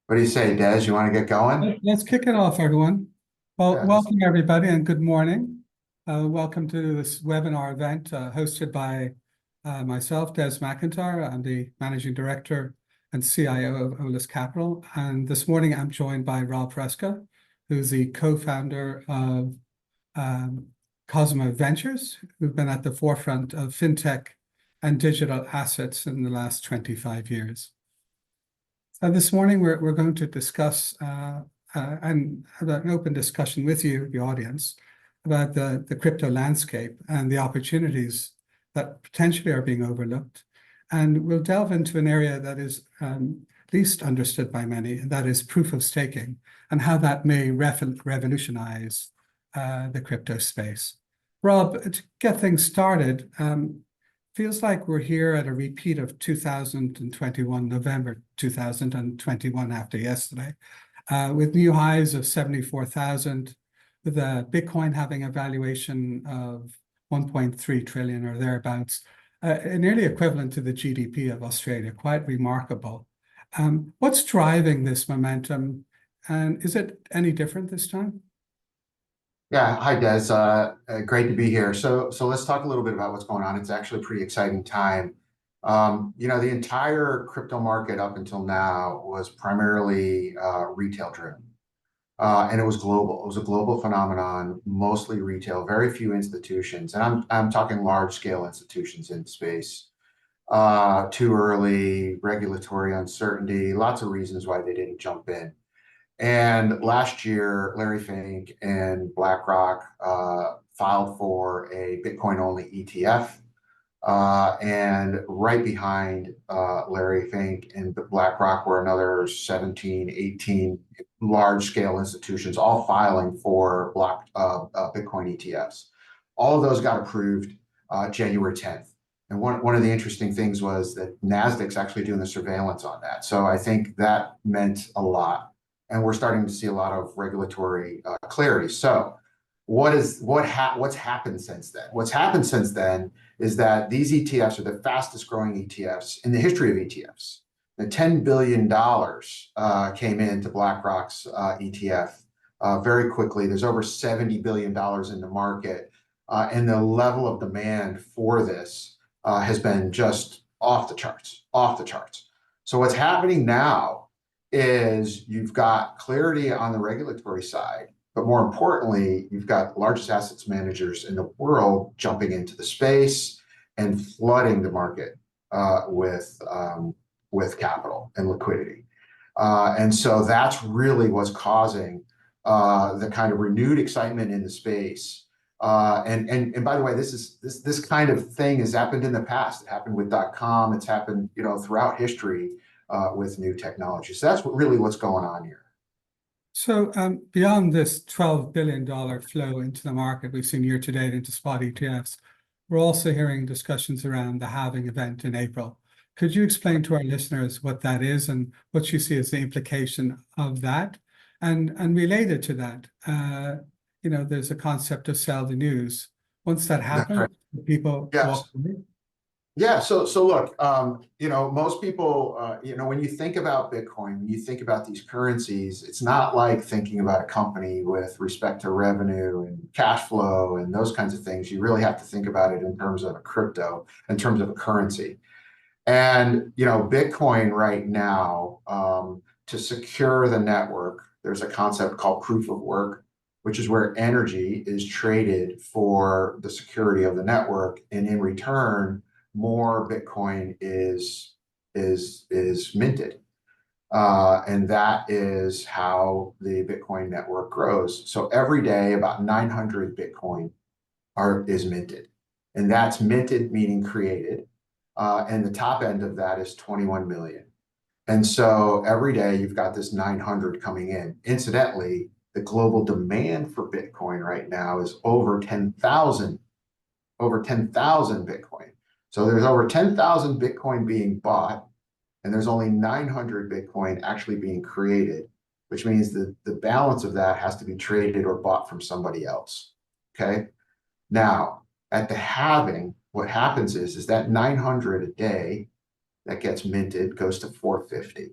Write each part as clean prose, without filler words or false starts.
What do you say, Des? You want to get going? Let's kick it off, everyone. Well, Yeah, welcome everybody and good morning. Welcome to this webinar event hosted by myself, Des MacIntyre. I'm the Managing Director and CIO of Eolas Capital. And this morning I'm joined by Rob Frasca, who's the co-founder of um, COSIMO Ventures, who've been at the forefront of fintech and digital assets in the last 25 years. This morning, we're going to discuss and have an open discussion with you, the audience, about the crypto landscape and the opportunities that potentially are being overlooked. And we'll delve into an area that is least understood by many, and that is proof of staking and how that may revolutionize the crypto space. Rob, to get things started, feels like we're here at a repeat of 2021, November 2021 after yesterday, with new highs of 74,000, with Bitcoin having a valuation of 1.3 trillion or thereabouts, nearly equivalent to the GDP of Australia, quite remarkable. What's driving this momentum, and is it any different this time? yeah. Hi, Des. Great to be here. So let's talk a little bit about what's going on. It's actually a pretty exciting time. The entire crypto market up until now was primarily retail driven, and it was global. It was a global phenomenon, mostly retail, very few institutions, and I'm talking large scale institutions in space. Too early, regulatory uncertainty, lots of reasons why they didn't jump in. And last year, Larry Fink and BlackRock filed for a Bitcoin-only ETF. And right behind Larry Fink and BlackRock were another 17, 18 large-scale institutions, all filing for Bitcoin ETFs. All of those got approved January 10th. And one of the interesting things was that NASDAQ's actually doing the surveillance on that. So I think that meant a lot. And we're starting to see a lot of regulatory clarity. So what's happened since then? What's happened since then is that these ETFs are the fastest growing ETFs in the history of ETFs. The $10 billion came into BlackRock's ETF very quickly. There's over $70 billion in the market. And the level of demand for this has been just off the charts, off the charts. So what's happening now is you've got clarity on the regulatory side, but more importantly, you've got the largest assets managers in the world jumping into the space and flooding the market with capital and liquidity. And so that's really what's causing the kind of renewed excitement in the space. And by the way, this kind of thing has happened in the past. It happened with .com. It's happened, throughout history with new technology. So that's really what's going on here. So beyond this $12 billion flow into the market we've seen year to date into spot ETFs, we're also hearing discussions around the halving event in April. Could you explain to our listeners what that is and what you see as the implication of that? And related to that, there's a concept of sell the news. Once that That's happens, right. people walk Yes. away. Yeah. So look, most people, when you think about Bitcoin, when you think about these currencies, it's not like thinking about a company with respect to revenue and cash flow and those kinds of things. You really have to think about it in terms of a crypto, in terms of a currency. And, Bitcoin right now, to secure the network, there's a concept called proof of work, which is where energy is traded for the security of the network. And in return, more Bitcoin is minted. And that is how the Bitcoin network grows. So every day, about 900 Bitcoin is minted. And that's minted, meaning created. And the top end of that is 21 million. And so every day you've got this 900 coming in. Incidentally, the global demand for Bitcoin right now is over 10,000 Bitcoin. So there's over 10,000 Bitcoin being bought, and there's only 900 Bitcoin actually being created, which means that the balance of that has to be traded or bought from somebody else. Okay. Now, at the halving, what happens is that 900 a day that gets minted goes to 450.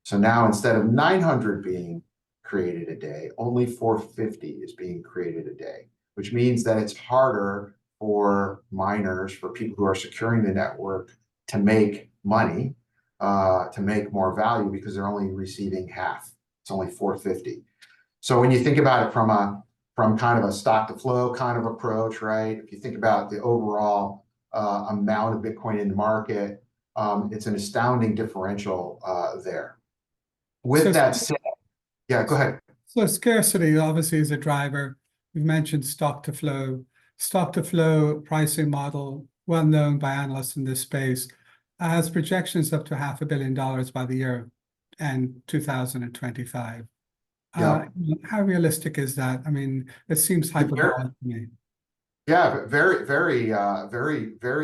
So now instead of 900 being created a day, only 450 is being created a day, which means that it's harder for miners, for people who are securing the network, to make money, to make more value, because they're only receiving half. It's only 450. So when you think about it from kind of a stock to flow kind of approach, right? If you think about the overall amount of Bitcoin in the market, it's an astounding differential there. So, With that said, yeah, go ahead. so scarcity obviously is a driver. We've mentioned stock to flow. Stock to flow pricing model, well known by analysts in this space, has projections up to $500 million by the year end 2025. Yeah. How realistic is that? I mean, it seems hyperbolic to me. Yeah, very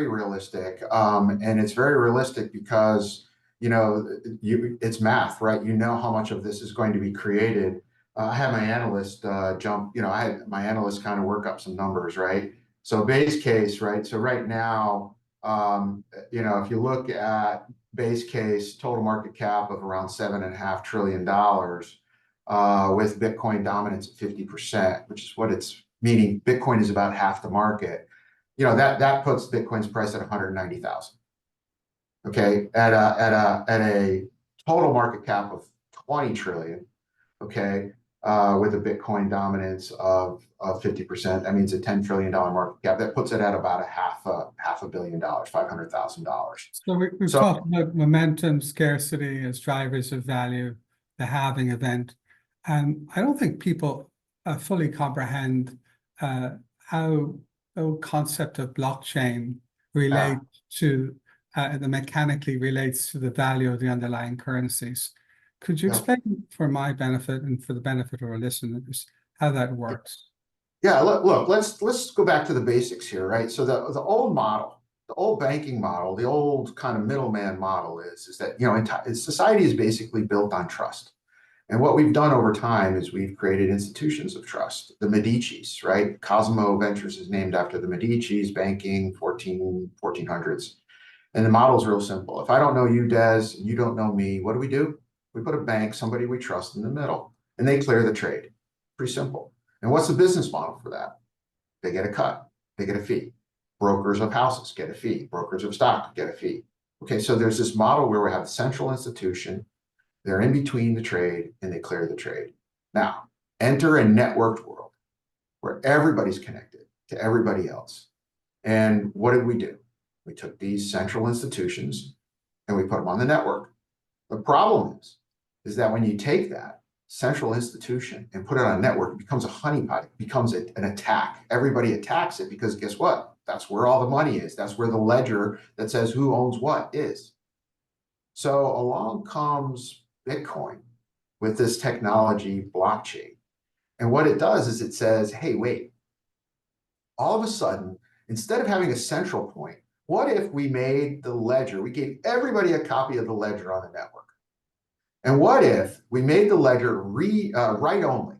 realistic. And it's very realistic because, it's math, right? You know how much of this is going to be created. I had my analyst I had my analyst kind of work up some numbers, right? So base case, right? So right now, if you look at base case total market cap of around $7.5 trillion, with Bitcoin dominance at 50%, which is what it's meaning. Bitcoin is about half the market. That puts Bitcoin's price at 190,000. Okay, at a total market cap of 20 trillion. Okay, with a Bitcoin dominance of 50%, that means a $10 trillion market cap. That puts it at about half a billion dollars, $500,000. So we've talked about momentum, scarcity as drivers of value, the halving event. And I don't think people fully comprehend how the concept of blockchain relates to, the mechanically relates to the value of the underlying currencies. Could you explain, for my benefit and for the benefit of our listeners, how that works? Yeah, look, let's go back to the basics here, right? So the old model, the old banking model, the old kind of middleman model is that society is basically built on trust. And what we've done over time is we've created institutions of trust. The Medicis, right? COSIMO Ventures is named after the Medicis, banking, 1400s. And the model is real simple. If I don't know you, Des, and you don't know me, what do? We put a bank, somebody we trust, in the middle, and they clear the trade. Pretty simple. And what's the business model for that? They get a cut. They get a fee. Brokers of houses get a fee. Brokers of stock get a fee. Okay, so there's this model where we have a central institution. They're in between the trade and they clear the trade. Now, enter a networked world where everybody's connected to everybody else. And what did we do? We took these central institutions and we put them on the network. The problem is that when you take that central institution and put it on a network, it becomes a honeypot. It becomes an attack. Everybody attacks it because guess what? That's where all the money is. That's where the ledger that says who owns what is. So along comes Bitcoin with this technology, blockchain. And what it does is it says, hey, wait, all of a sudden, instead of having a central point, what if we made the ledger, we gave everybody a copy of the ledger on the network? And what if we made the ledger write only?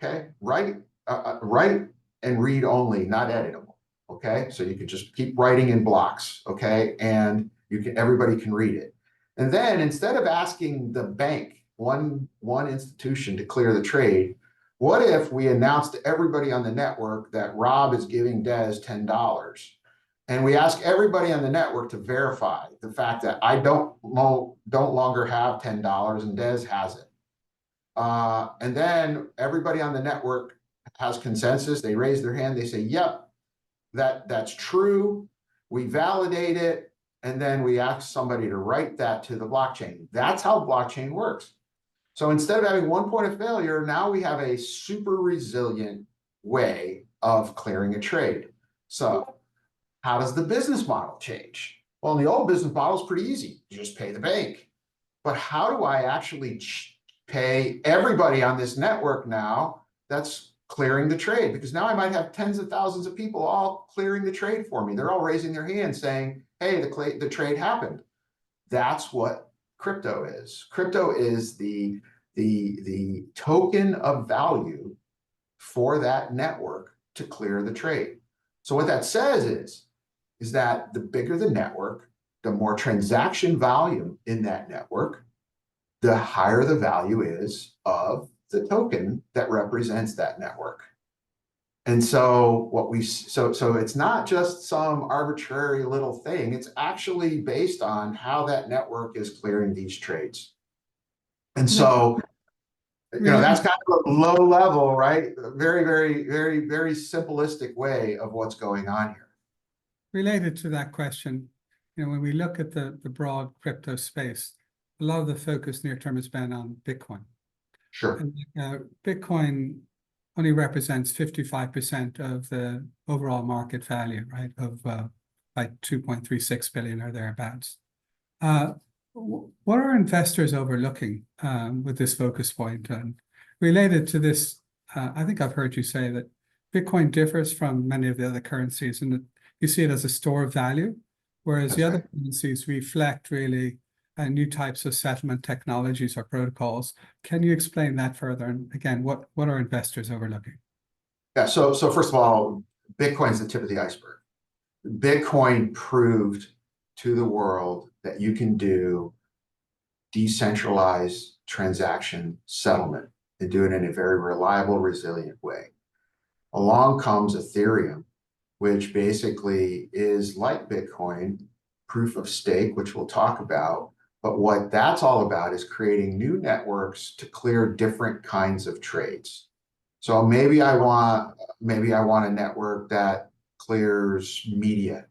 Okay, write and read only, not editable. Okay, so you can just keep writing in blocks. Okay, and everybody can read it. And then instead of asking the bank, one institution, to clear the trade, what if we announced to everybody on the network that Rob is giving Des $10? And we ask everybody on the network to verify the fact that I don't longer have $10 and Des has it. And then everybody on the network has consensus. They raise their hand. They say, yep, that's true. We validate it. And then we ask somebody to write that to the blockchain. That's how blockchain works. So instead of having one point of failure, now we have a super resilient way of clearing a trade. So how does the business model change? Well, in the old business model, it's pretty easy. You just pay the bank. But how do I actually pay everybody on this network now that's clearing the trade? Because now I might have tens of thousands of people all clearing the trade for me. They're all raising their hands saying, hey, the trade happened. That's what crypto is. Crypto is the token of value for that network to clear the trade. So what that says is that the bigger the network, the more transaction volume in that network, the higher the value is of the token that represents that network. And so so it's not just some arbitrary little thing. It's actually based on how that network is clearing these trades. And so, that's kind of a low level, right? Very, very, very, very simplistic way of what's going on here. Related to that question, when we look at the broad crypto space, a lot of the focus near term has been on Bitcoin. Sure. And Bitcoin only represents 55% of the overall market value, right? Of like 2.36 billion or thereabouts. What are investors overlooking with this focus point? And related to this, I think I've heard you say that Bitcoin differs from many of the other currencies and that you see it as a store of value, whereas the other currencies reflect really new types of settlement technologies or protocols. Can you explain that further? And again, what are investors overlooking? Yeah, so first of all, Bitcoin's the tip of the iceberg. Bitcoin proved to the world that you can do decentralized transaction settlement and do it in a very reliable, resilient way. Along comes Ethereum, which basically is like Bitcoin, proof of stake, which we'll talk about. But what that's all about is creating new networks to clear different kinds of trades. So maybe I want a network that clears media.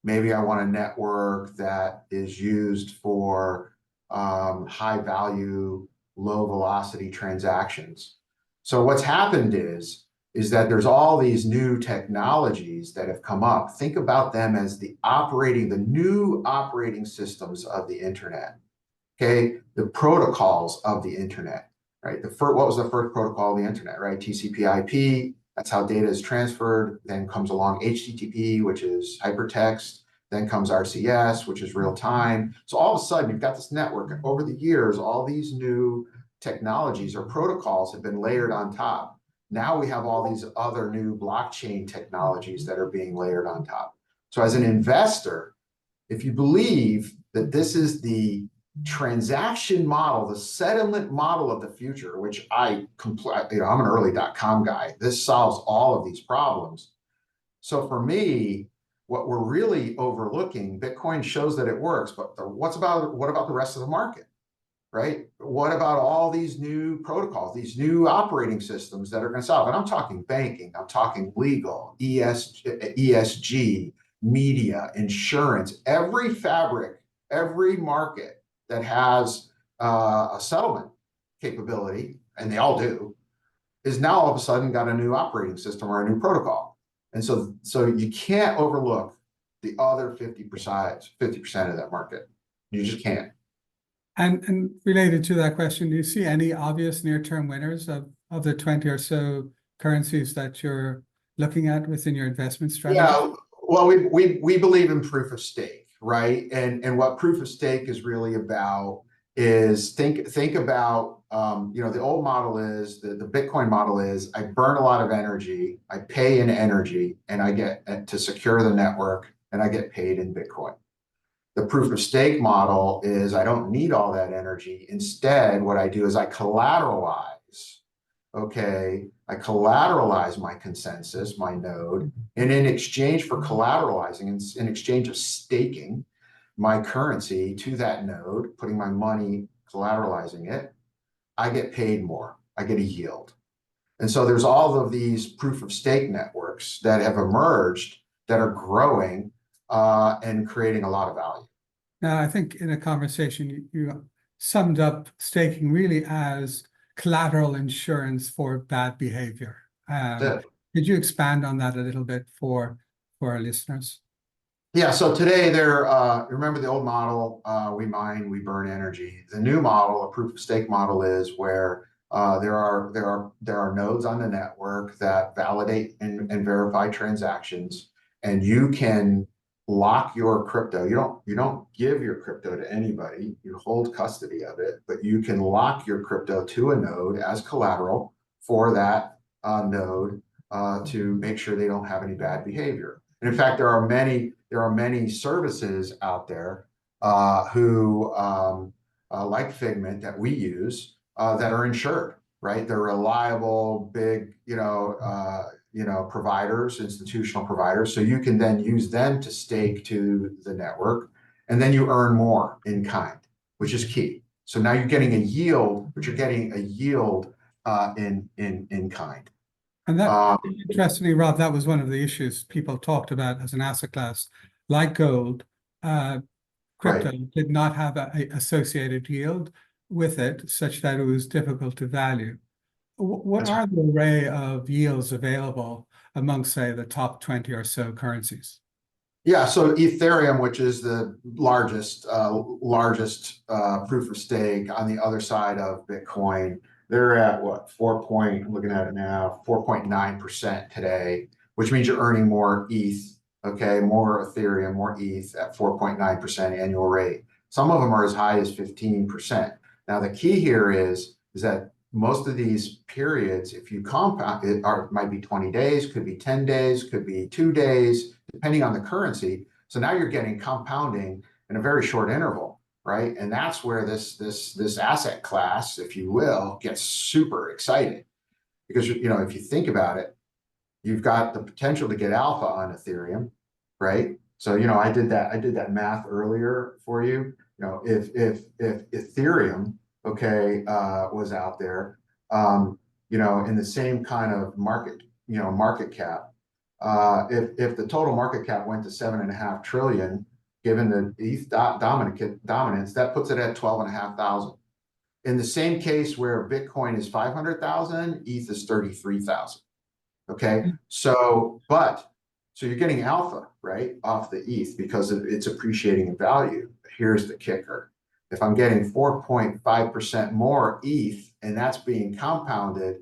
Maybe I want a network that is used for high value, low velocity transactions. So what's happened is that there's all these new technologies that have come up. Think about them as the new operating systems of the internet. Okay, the protocols of the internet, right? What was the first protocol of the internet, right? TCP/IP. That's how data is transferred. Then comes along HTTP, which is hypertext. Then comes RCS, which is real time. So all of a sudden, you've got this network. Over the years, all these new technologies or protocols have been layered on top. Now we have all these other new blockchain technologies that are being layered on top. So as an investor, if you believe that this is the transaction model, the settlement model of the future, which I'm an early.com guy. This solves all of these problems. So for me, what we're really overlooking, Bitcoin shows that it works, but what about the rest of the market, right? What about all these new protocols, these new operating systems that are going to solve? And I'm talking banking, I'm talking legal, ESG, media, insurance, every market that has a settlement capability, and they all do, is now all of a sudden got a new operating system or a new protocol. And so you can't overlook the other 50% of that market. You just can't. And related to that question, do you see any obvious near-term winners of the 20 or so currencies that you're looking at within your investment strategy? Yeah, well, we believe in proof of stake, right? And what proof of stake is really about is think about the old model is the Bitcoin model is I burn a lot of energy, I pay in energy, and I get to secure the network, and I get paid in Bitcoin. The proof of stake model is I don't need all that energy. Instead, what I do is I collateralize. Okay, I collateralize my consensus, my node, and in exchange for collateralizing, in exchange of staking my currency to that node, putting my money, collateralizing it, I get paid more. I get a yield. And so there's all of these proof of stake networks that have emerged that are growing and creating a lot of value. Now, I think in a conversation, you summed up staking really as collateral insurance for bad behavior. Could you expand on that a little bit for our listeners? Yeah, so today remember the old model, we mine, we burn energy. The new model, a proof of stake model, is where there are nodes on the network that validate and verify transactions, and you can lock your crypto. You don't give your crypto to anybody. You hold custody of it, but you can lock your crypto to a node as collateral for that node to make sure they don't have any bad behavior. And in fact, there are many services out there who like Figment that we use, that are insured, right? They're reliable, big, providers, institutional providers. So you can then use them to stake to the network, and then you earn more in kind, which is key. So now you're getting a yield, but you're getting a yield in kind. And that, Um, interestingly, Rob, that was one of the issues people talked about as an asset class, like gold. Crypto right. did not have a associated yield with it, such that it was difficult to value. What That's are the array of yields available among, say, the top 20 or so currencies? Yeah, so Ethereum, which is the largest proof of stake on the other side of Bitcoin, they're at what, I'm looking at it now, 4.9% today, which means you're earning more ETH, okay, more Ethereum, more ETH at 4.9% annual rate. Some of them are as high as 15%. Now the key here is that most of these periods, if you compound it, might be 20 days, could be 10 days, could be 2 days, depending on the currency. So now you're getting compounding in a very short interval, right? And that's where this asset class, if you will, gets super exciting. Because if you think about it, you've got the potential to get alpha on Ethereum, right? So I did that math earlier for you. If Ethereum, okay, was out there, in the same kind of market cap, if the total market cap went to 7.5 trillion, given the ETH dominance, that puts it at 12,500. In the same case where Bitcoin is 500,000, ETH is 33,000. Okay, so you're getting alpha, right, off the ETH because it's appreciating in value. Here's the kicker. If I'm getting 4.5% more ETH and that's being compounded,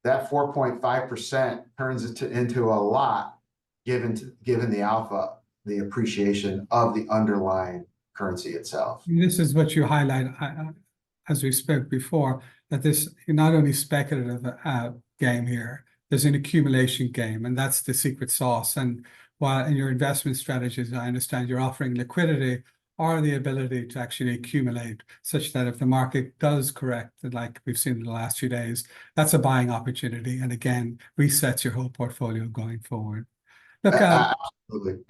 that 4.5% turns it into a lot given the alpha, the appreciation of the underlying currency itself. This is what you highlight, as we spoke before, that this is not only speculative game here, there's an accumulation game, and that's the secret sauce. And while in your investment strategies, I understand you're offering liquidity or the ability to actually accumulate, such that if the market does correct, like we've seen in the last few days, that's a buying opportunity, and again, resets your whole portfolio going forward. Look, Absolutely.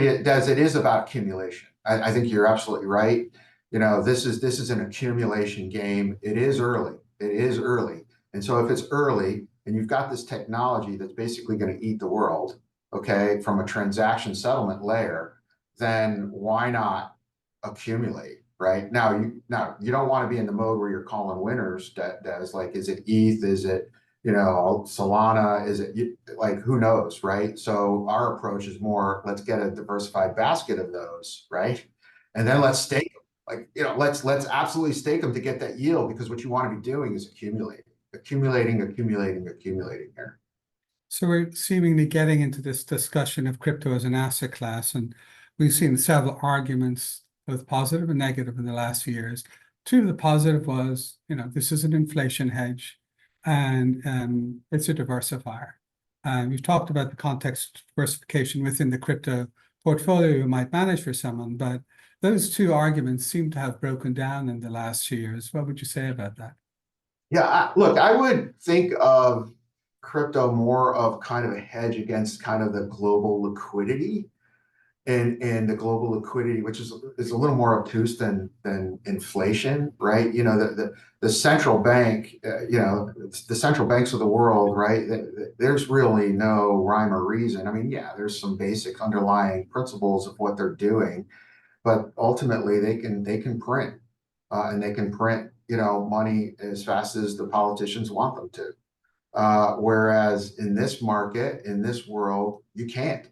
It does. It is about accumulation. I think you're absolutely right. This is an accumulation game. It is early. It is early. And so if it's early and you've got this technology that's basically going to eat the world, okay, from a transaction settlement layer, then why not accumulate, right? Now you don't want to be in the mode where you're calling winners. That is like, is it ETH? Is it Solana? Is it like, who knows, right? So our approach is more, let's get a diversified basket of those, right? And then let's stake them. Like, let's absolutely stake them to get that yield, because what you want to be doing is accumulating here. so we're seemingly getting into this discussion of crypto as an asset class, and we've seen several arguments, both positive and negative, in the last few years. Two of the positive was, this is an inflation hedge, and it's a diversifier. We've talked about the context diversification within the crypto portfolio you might manage for someone, but those two arguments seem to have broken down in the last few years. What would you say about that? Yeah, look, I would think of crypto more of kind of a hedge against kind of the global liquidity, and the global liquidity, which is a little more obtuse than inflation, right? The central bank, the central banks of the world, right? There's really no rhyme or reason. I mean, yeah, there's some basic underlying principles of what they're doing, but ultimately they can print, and they can print, money as fast as the politicians want them to. Whereas in this market, in this world, you can't.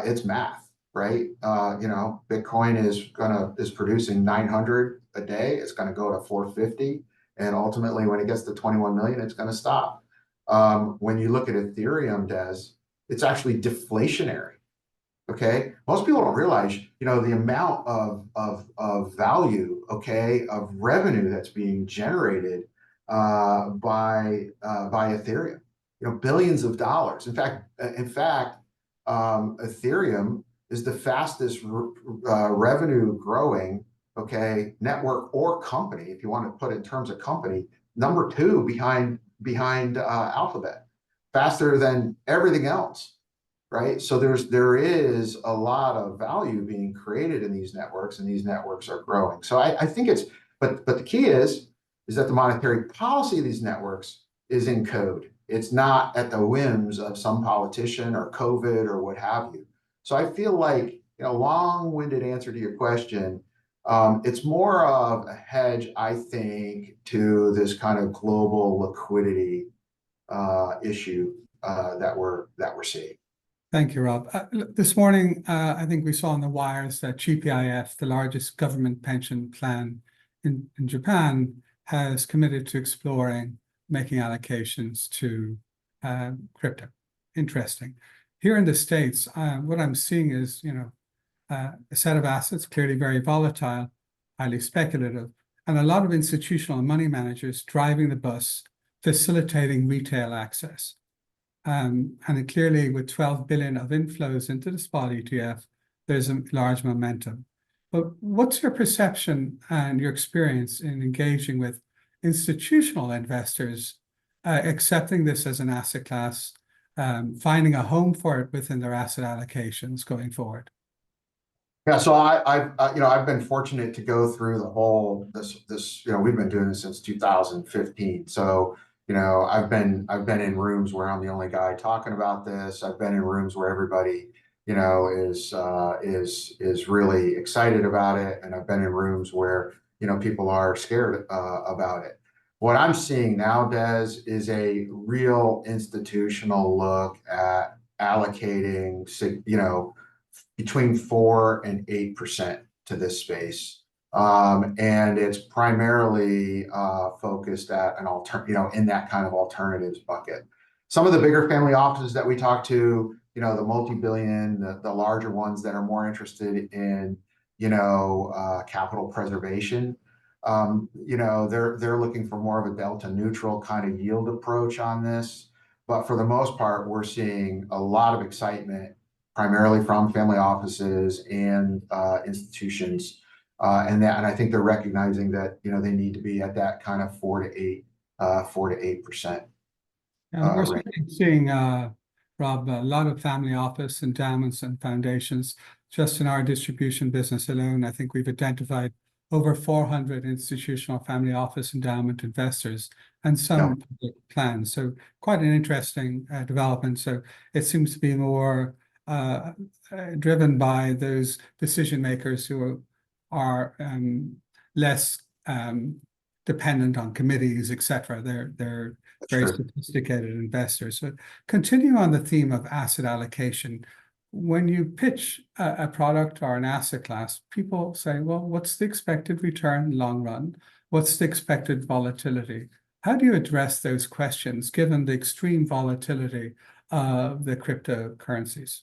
It's math, right? Bitcoin is producing 900 a day. It's going to go to 450, and ultimately, when it gets to 21 million, it's going to stop. When you look at Ethereum, it's actually deflationary. Okay, most people don't realize, the amount of value, okay, of revenue that's being generated by Ethereum. Billions of dollars. In fact, Ethereum is the fastest revenue growing, okay, network or company, if you want to put it in terms of company, number two behind Alphabet, faster than everything else, right? So there is a lot of value being created in these networks, and these networks are growing. So I think but the key is that the monetary policy of these networks is in code. It's not at the whims of some politician or COVID or what have you. So I feel like, long-winded answer to your question, it's more of a hedge, I think, to this kind of global liquidity issue that we're seeing. Thank you, Rob. This morning, I think we saw on the wires that GPIF, the largest government pension plan in Japan, has committed to exploring making allocations to crypto. Interesting. Here in the States, what I'm seeing is, a set of assets, clearly very volatile, highly speculative, and a lot of institutional money managers driving the bus, facilitating retail access. And clearly, with 12 billion of inflows into the spot ETF, there's a large momentum. But what's your perception and your experience in engaging with institutional investors, accepting this as an asset class, finding a home for it within their asset allocations going forward? Yeah, so I've been fortunate to go through the whole this we've been doing this since 2015. So I've been in rooms where I'm the only guy talking about this. I've been in rooms where everybody is really excited about it, and I've been in rooms where people are scared about it. What I'm seeing now, Des, is a real institutional look at allocating between 4 and 8% to this space. And it's primarily focused at in that kind of alternatives bucket. Some of the bigger family offices that we talk to, the multi-billion, the larger ones that are more interested in, capital preservation, they're looking for more of a delta neutral kind of yield approach on this. But for the most part, we're seeing a lot of excitement, primarily from family offices and institutions, and I think they're recognizing that they need to be at that kind of 4 to 8%. And we're seeing, Rob, a lot of family office endowments and foundations. Just in our distribution business alone, I think we've identified over 400 institutional family office endowment investors and some public plans. So quite an interesting development. So it seems to be more driven by those decision makers who are less dependent on committees, etc. They're very sophisticated investors. So continue on the theme of asset allocation. When you pitch a product or an asset class, people say, well, what's the expected return long run? What's the expected volatility? How do you address those questions given the extreme volatility of the cryptocurrencies?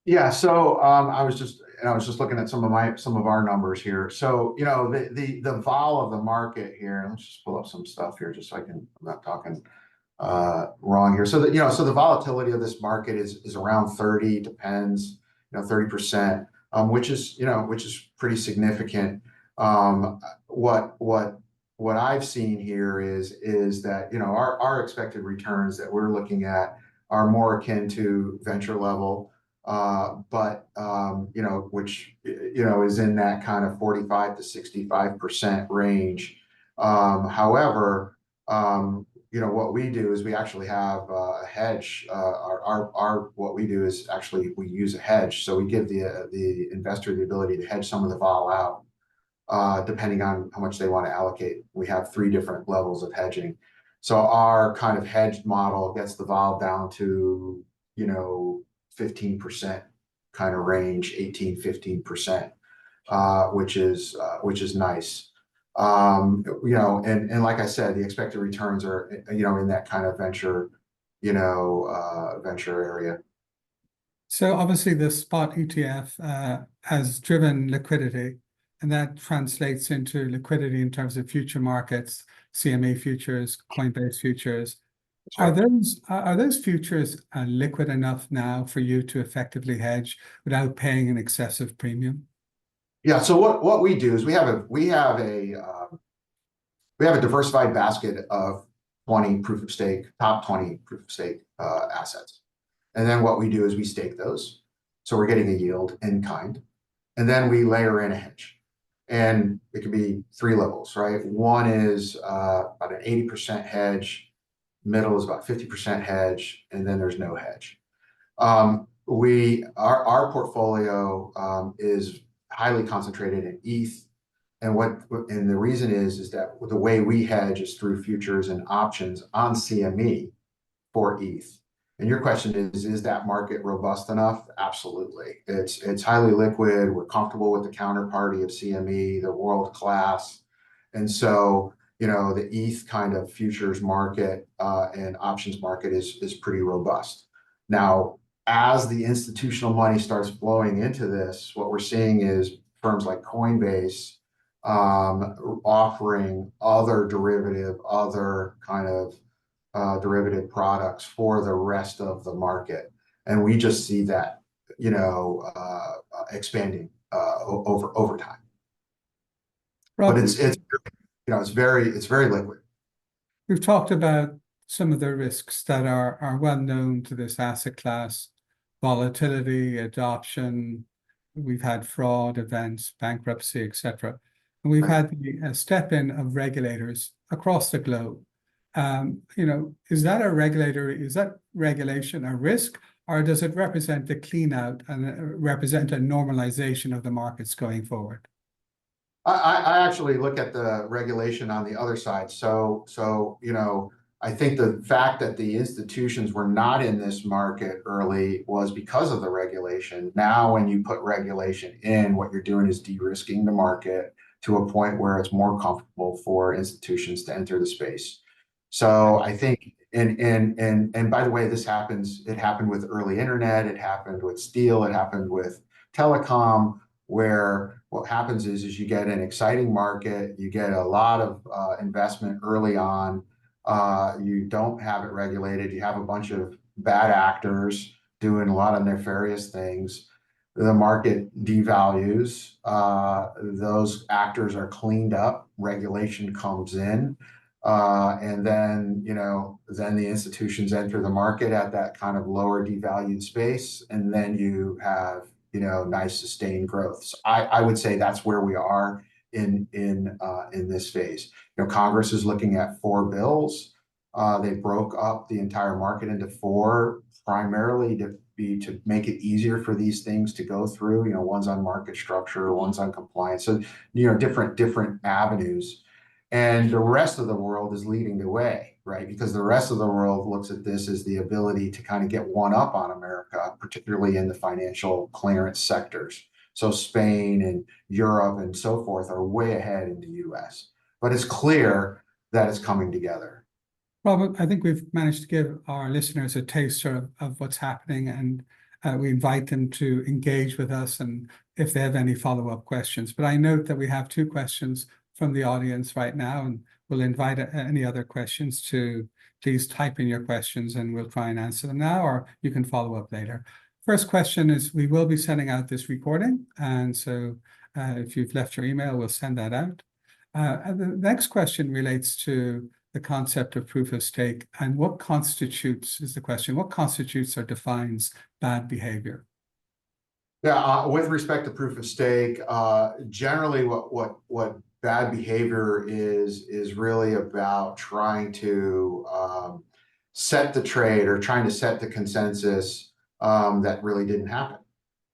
Yeah, so I was just looking at some of our numbers here. So the vol of the market here. Let's just pull up some stuff here just so I'm not talking wrong here. So the volatility of this market is around 30, depends, 30%, which is pretty significant. What I've seen here is that our expected returns that we're looking at are more akin to venture level, but which is in that kind of 45 to 65% range. However, what we do is we actually have a hedge. What we do is actually we use a hedge, so we give the investor the ability to hedge some of the vol out, depending on how much they want to allocate. We have 3 different levels of hedging. So our kind of hedged model gets the vol down to 15% kind of range, 18-15%, which is nice. And like I said, the expected returns are in that kind of venture area. So obviously the spot ETF has driven liquidity, and that translates into liquidity in terms of future markets, CME futures, Coinbase futures. Are those futures liquid enough now for you to effectively hedge without paying an excessive premium? Yeah, so what we do is we have a diversified basket of 20 proof of stake, top 20 proof of stake assets. And then what we do is we stake those. So we're getting a yield in kind. And then we layer in a hedge. And it can be three levels, right? One is about an 80% hedge, middle is about 50% hedge, and then there's no hedge. Our portfolio is highly concentrated in ETH. And the reason is that the way we hedge is through futures and options on CME for ETH. And your question is that market robust enough? Absolutely. It's highly liquid. We're comfortable with the counterparty of CME, they're world class. And so, the ETH kind of futures market and options market is pretty robust. Now, as the institutional money starts flowing into this, what we're seeing is firms like Coinbase offering other kind of derivative products for the rest of the market. And we just see that, expanding over time. Rob, But it's very liquid. we've talked about some of the risks that are well known to this asset class: volatility, adoption. We've had fraud events, bankruptcy, etc. And we've had the step in of regulators across the globe. Is that regulation a risk, or does it represent the clean out and represent a normalization of the markets going forward? I actually look at the regulation on the other side. So, I think the fact that the institutions were not in this market early was because of the regulation. Now, when you put regulation in, what you're doing is de-risking the market to a point where it's more comfortable for institutions to enter the space. So I think, and by the way, it happened with early internet, it happened with steel, it happened with telecom, where what happens is you get an exciting market, you get a lot of investment early on, you don't have it regulated, you have a bunch of bad actors doing a lot of nefarious things. The market devalues, those actors are cleaned up, regulation comes in, and then the institutions enter the market at that kind of lower devalued space, and then you have nice sustained growth. So I would say that's where we are in this phase. Congress is looking at 4 bills. They broke up the entire market into 4, primarily to make it easier for these things to go through. One's on market structure, one's on compliance. So different avenues. And the rest of the world is leading the way, right? Because the rest of the world looks at this as the ability to kind of get one up on America, particularly in the financial clearance sectors. So Spain and Europe and so forth are way ahead in the US. But it's clear that it's coming together. Robert, I think we've managed to give our listeners a taster of what's happening, and we invite them to engage with us and if they have any follow-up questions. But I note that we have 2 questions from the audience right now, and we'll invite any other questions to please type in your questions and we'll try and answer them now, or you can follow up later. First question is, we will be sending out this recording, and so if you've left your email, we'll send that out. And the next question relates to the concept of proof of stake, and what constitutes or defines bad behavior? Yeah, with respect to proof of stake, generally what bad behavior is really about trying to set the trade or trying to set the consensus that really didn't happen,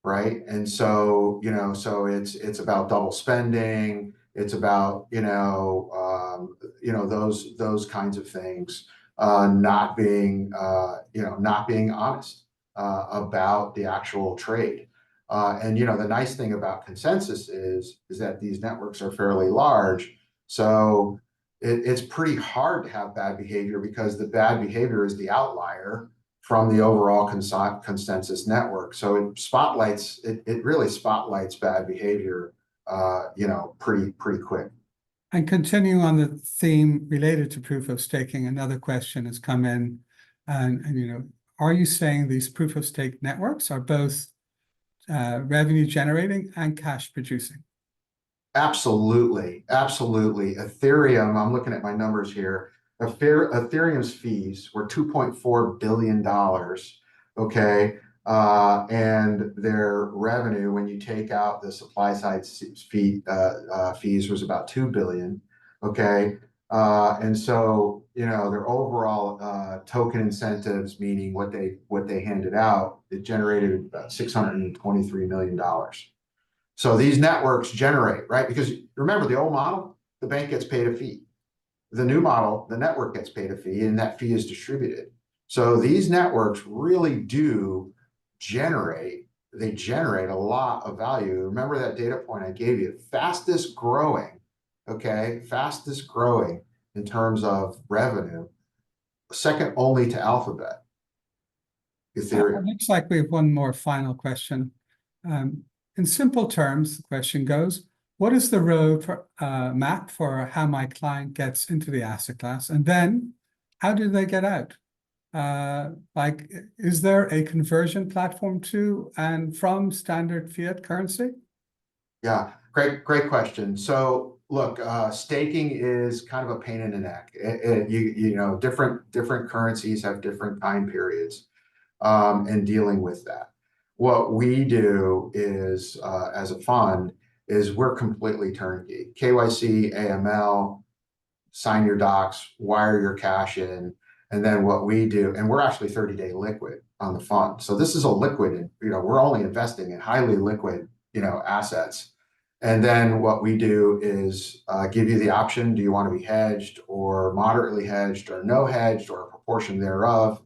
right? And so so it's about double spending, it's about those kinds of things, not being honest about the actual trade. And the nice thing about consensus is that these networks are fairly large, so it's pretty hard to have bad behavior, because the bad behavior is the outlier from the overall consensus network. So it really spotlights bad behavior, pretty quick. And continuing on the theme related to proof of staking, another question has come in, and are you saying these proof of stake networks are both revenue generating and cash producing? Absolutely, absolutely. Ethereum, I'm looking at my numbers here. Ethereum's fees were $2.4 billion. Okay. And their revenue, when you take out the supply side fees, was about 2 billion. Okay. And so, their overall token incentives, meaning what they handed out, it generated about $623 million. So these networks generate, right? Because remember, the old model, the bank gets paid a fee. The new model, the network gets paid a fee, and that fee is distributed. So these networks really do they generate a lot of value. Remember that data point I gave you, fastest growing, okay? Fastest growing in terms of revenue, second only to Alphabet, It Ethereum. looks like we have one more final question. In simple terms, the question goes, what is the road map for how my client gets into the asset class? And then how do they get out? Is there a conversion platform to and from standard fiat currency? Yeah, great question. So look, staking is kind of a pain in the neck. Different currencies have different time periods, and dealing with that. What we do is, as a fund, is we're completely turnkey. KYC, AML, sign your docs, wire your cash in, and then what we do, and we're actually 30-day liquid on the fund. So this is a liquid, we're only investing in highly liquid, assets. And then what we do is give you the option, do you want to be hedged or moderately hedged or no hedged or a proportion thereof?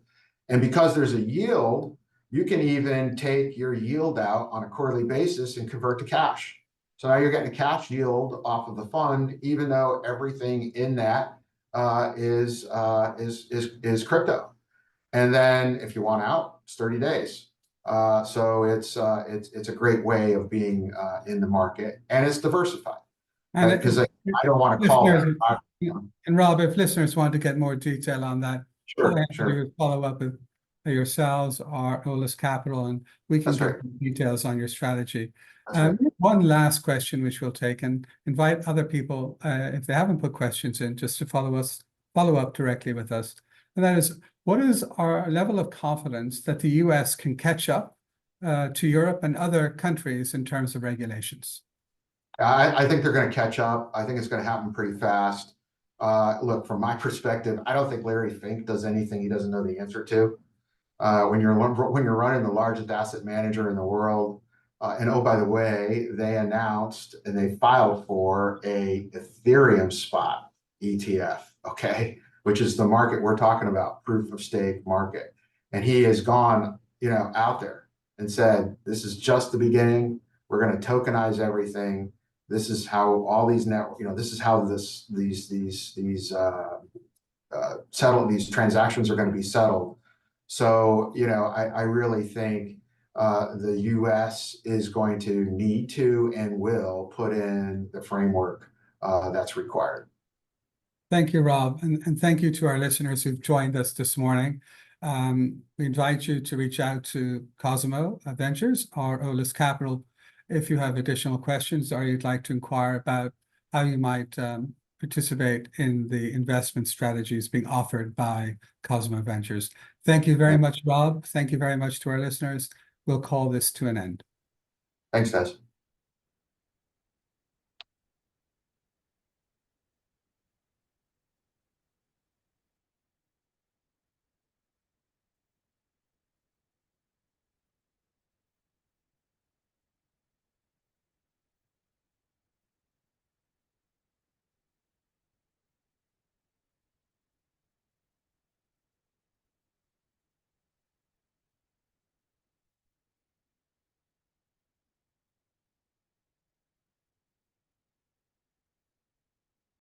And because there's a yield, you can even take your yield out on a quarterly basis and convert to cash. So now you're getting a cash yield off of the fund, even though everything in that is crypto. And then if you want out, it's 30 days. So it's a great way of being in the market, and it's diversified, And right? Because I don't want to call it. And Rob, if listeners want to get more detail on that, all they have to do Sure. is follow up with yourselves or Eolas Capital, and we can That's right. get details on your strategy. That's right. One last question, which we'll take, and invite other people, if they haven't put questions in, just to follow up directly with us. And that is, what is our level of confidence that the US can catch up to Europe and other countries in terms of regulations? I think they're going to catch up. I think it's going to happen pretty fast. Look, from my perspective, I don't think Larry Fink does anything he doesn't know the answer to. When you're running the largest asset manager in the world, and oh, by the way, they announced and they filed for a Ethereum spot ETF, okay, which is the market we're talking about, proof of stake market. And he has gone, out there and said, this is just the beginning. We're going to tokenize everything. This is how all these this is how these transactions are going to be settled. So, I really think the US is going to need to and will put in the framework that's required. Thank you, Rob. And thank you to our listeners who've joined us this morning. We invite you to reach out to COSIMO Ventures or Eolas Capital if you have additional questions or you'd like to inquire about how you might participate in the investment strategies being offered by COSIMO Ventures. Thank you very much, Rob. Thank you very much to our listeners. We'll call this to an end. Thanks, guys.